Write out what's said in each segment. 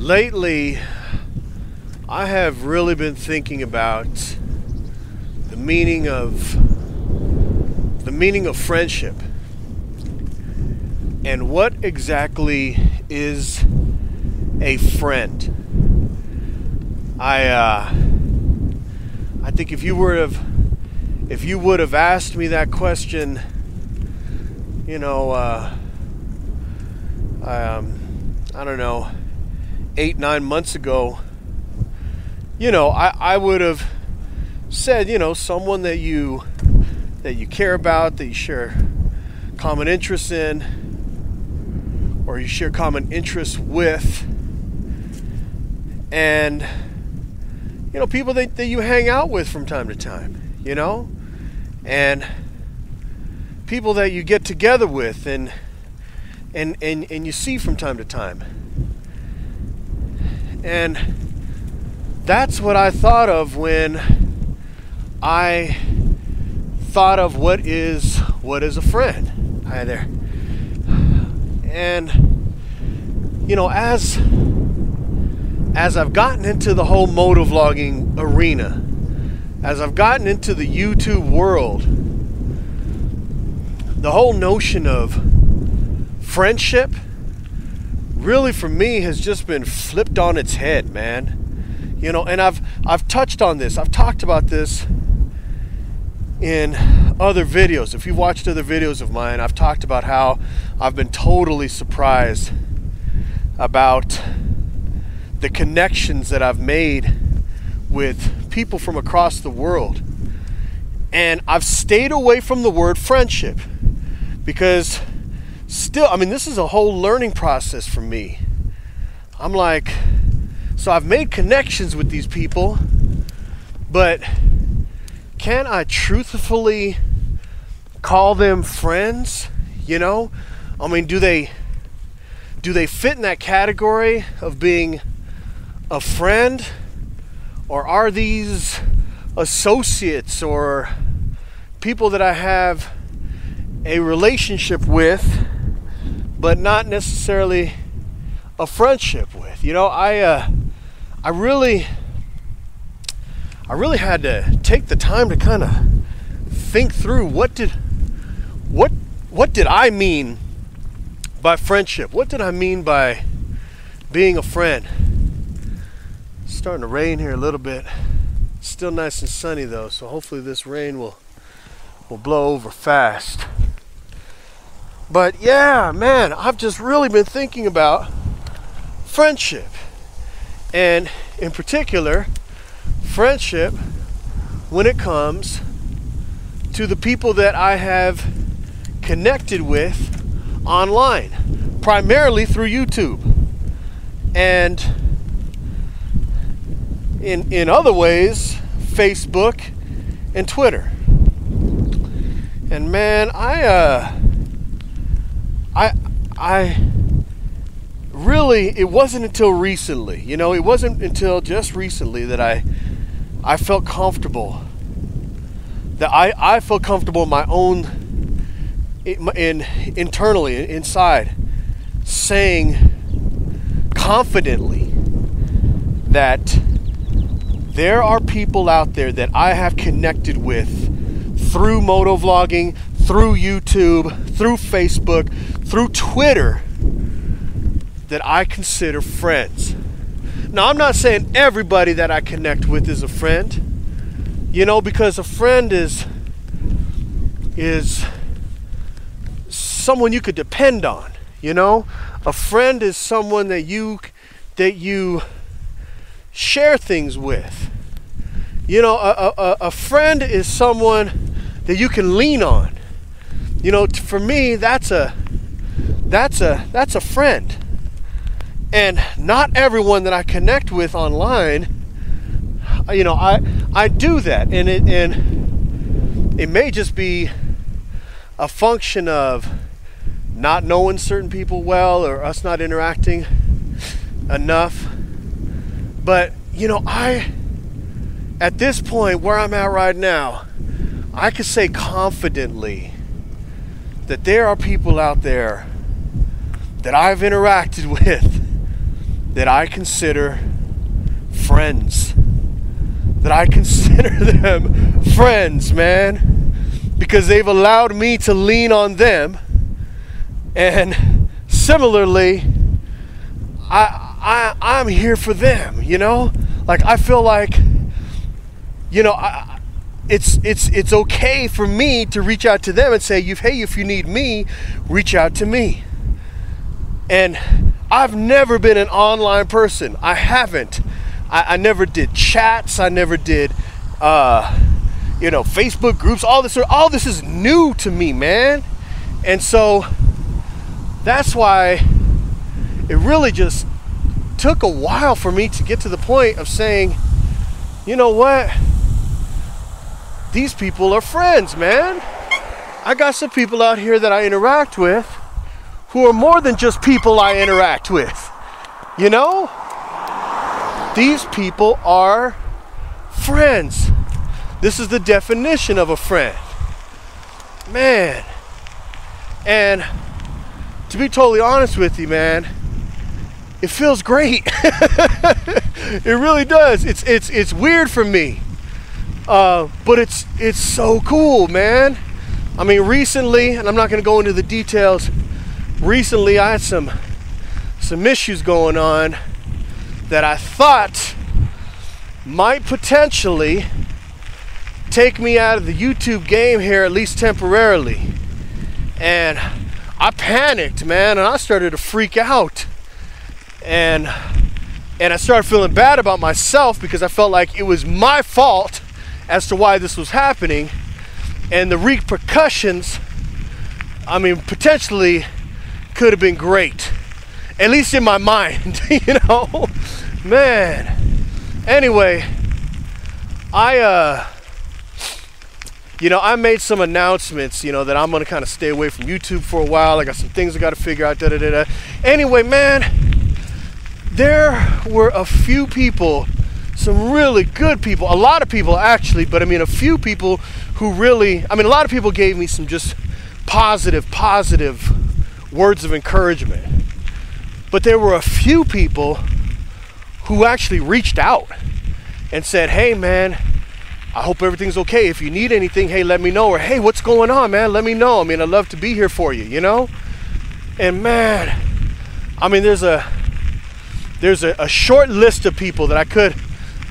Lately, I have really been thinking about the meaning of friendship and what exactly is a friend. I think if you would have asked me that question, I don't know, 8-9 months ago, I would have said, someone that you care about, that you share common interests in, or you share common interests with, and people that you hang out with from time to time, and people that you get together with and you see from time to time. And that's what I thought of when I thought of what is a friend. Hi there. And as I've gotten into the whole motovlogging arena, as I've gotten into the YouTube world, the whole notion of friendship really for me has just been flipped on its head, man. And I've touched on this. I've talked about this in other videos. If you've watched other videos of mine, I've talked about how I've been totally surprised about the connections that I've made with people from across the world. And I've stayed away from the word friendship because still, this is a whole learning process for me. I'm like, so I've made connections with these people, but can I truthfully call them friends? Do they fit in that category of being a friend? Or are these associates or people that I have a relationship with, but not necessarily a friendship with? I really had to take the time to kind of think through what did I mean by friendship? What did I mean by being a friend? It's starting to rain here a little bit. It's still nice and sunny though, so hopefully this rain will blow over fast. But yeah, man, I've just really been thinking about friendship. And in particular, friendship when it comes to the people that I have connected with online, primarily through YouTube. And in other ways, Facebook and Twitter. And man, I really, it wasn't until recently, it wasn't until just recently that I felt comfortable, that I felt comfortable in my own, internally, inside, saying confidently that there are people out there that I have connected with through motovlogging, through YouTube, through Facebook, through Twitter, that I consider friends. Now, I'm not saying everybody that I connect with is a friend, because a friend is someone you could depend on, A friend is someone that you share things with. A friend is someone that you can lean on. For me, that's a friend. And not everyone that I connect with online, I do that, and it may just be a function of not knowing certain people well, or us not interacting enough. But at this point where I'm at right now, I could say confidently that there are people out there that I've interacted with that I consider friends. That I consider them friends, man. Because they've allowed me to lean on them. And similarly, I'm here for them, you know? Like, I feel like, you know, it's okay for me to reach out to them and say, hey, if you need me, reach out to me. And I've never been an online person. I haven't. I never did chats. I never did, you know, Facebook groups. All this is new to me, man. And so that's why it really just took a while for me to get to the point of saying, you know what? These people are friends, man. I got some people out here that I interact with who are more than just people I interact with. You know? These people are friends. This is the definition of a friend. Man. And to be totally honest with you, man, it feels great. It really does. It's weird for me. But it's so cool, man. I mean, recently, and I'm not going to go into the details, recently I had some issues going on that I thought might potentially take me out of the YouTube game here, at least temporarily. And I panicked, man, and I started to freak out. And I started feeling bad about myself because I felt like it was my fault as to why this was happening. And the repercussions, I mean, potentially could have been great. At least in my mind, you know? Man. Anyway, I made some announcements, you know, that I'm gonna kind of stay away from YouTube for a while. I got some things I gotta figure out, Anyway, man, there were a few people, some really good people, a lot of people actually, but I mean a few people who really, I mean a lot of people gave me some just positive words of encouragement. But there were a few people who actually reached out and said, hey man, I hope everything's okay. If you need anything, hey, let me know. Or hey, what's going on, man? Let me know. I mean, I'd love to be here for you, you know? And man, I mean, there's a short list of people that I could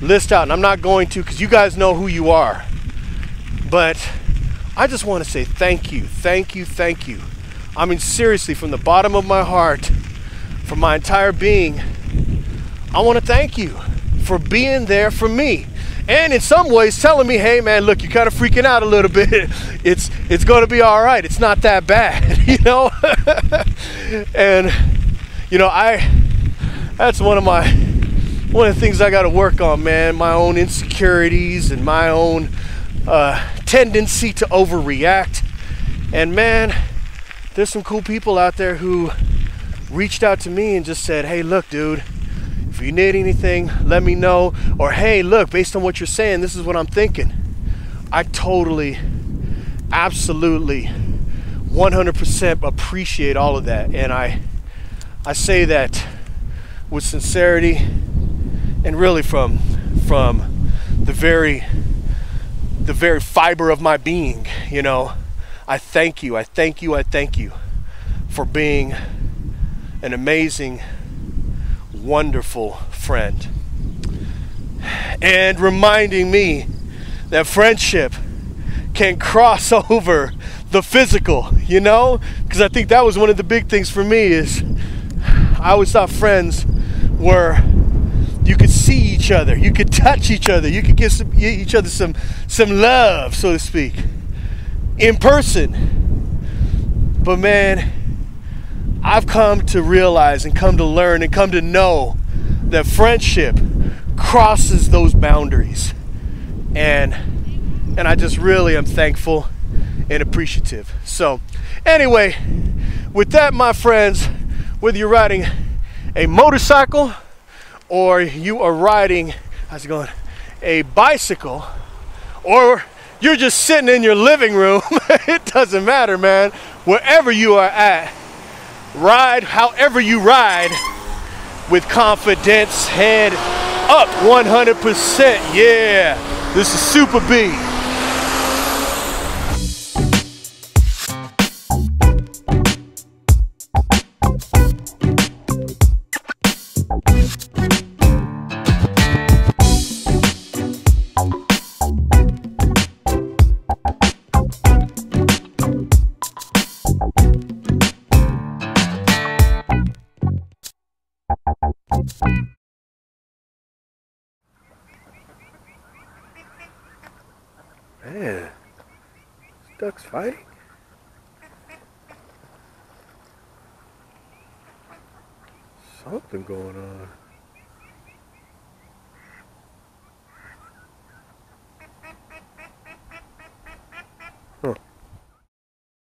list out, and I'm not going to because you guys know who you are. But I just want to say thank you. I mean, seriously, from the bottom of my heart, from my entire being, I want to thank you for being there for me. And in some ways telling me, hey man, look, you're kind of freaking out a little bit. It's going to be all right. It's not that bad, you know? And, you know, that's one of the things I got to work on, man. My own insecurities and my own tendency to overreact. And man, there's some cool people out there who reached out to me and just said, hey, look, dude, if you need anything, let me know. Or hey, look, based on what you're saying, this is what I'm thinking. I totally, absolutely, 100% appreciate all of that. And I say that with sincerity and really from the very fiber of my being, you know. I thank you for being an amazing, wonderful friend, and reminding me that friendship can cross over the physical, you know, because I think that was one of the big things for me. Is I always thought friends were, you could see each other, you could touch each other, you could give each other some love, so to speak, in person. But man, I've come to realize and come to learn and come to know that friendship crosses those boundaries. And I just really am thankful and appreciative. So anyway, with that, my friends, whether you're riding a motorcycle or you are riding, how's it going, a bicycle, or you're just sitting in your living room, it doesn't matter, man. Wherever you are at, ride however you ride. with confidence, head up 100%. Yeah, this is SoopaBee. Man, this duck's fighting? Something going on.